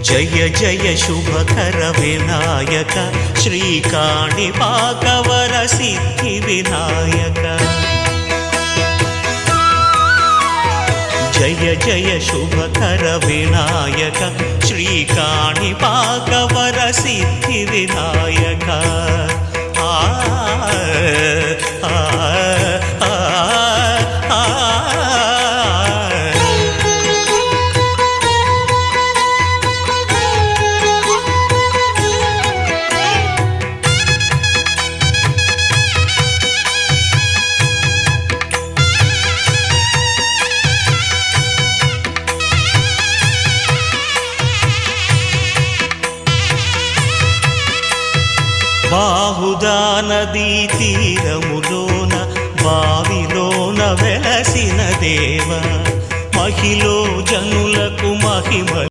జయ జయ శుభకర వినాయక శ్రీకాణిపాకవర సిద్ధి వినాయక జయ జయ శుభకర వినాయక శ్రీకాణిపాకవర సిద్ధి వినాయక బాహుదా నదీ తీరములోన బావిలోన వెలసిన దేవ మహిలో జనులకు మహిమ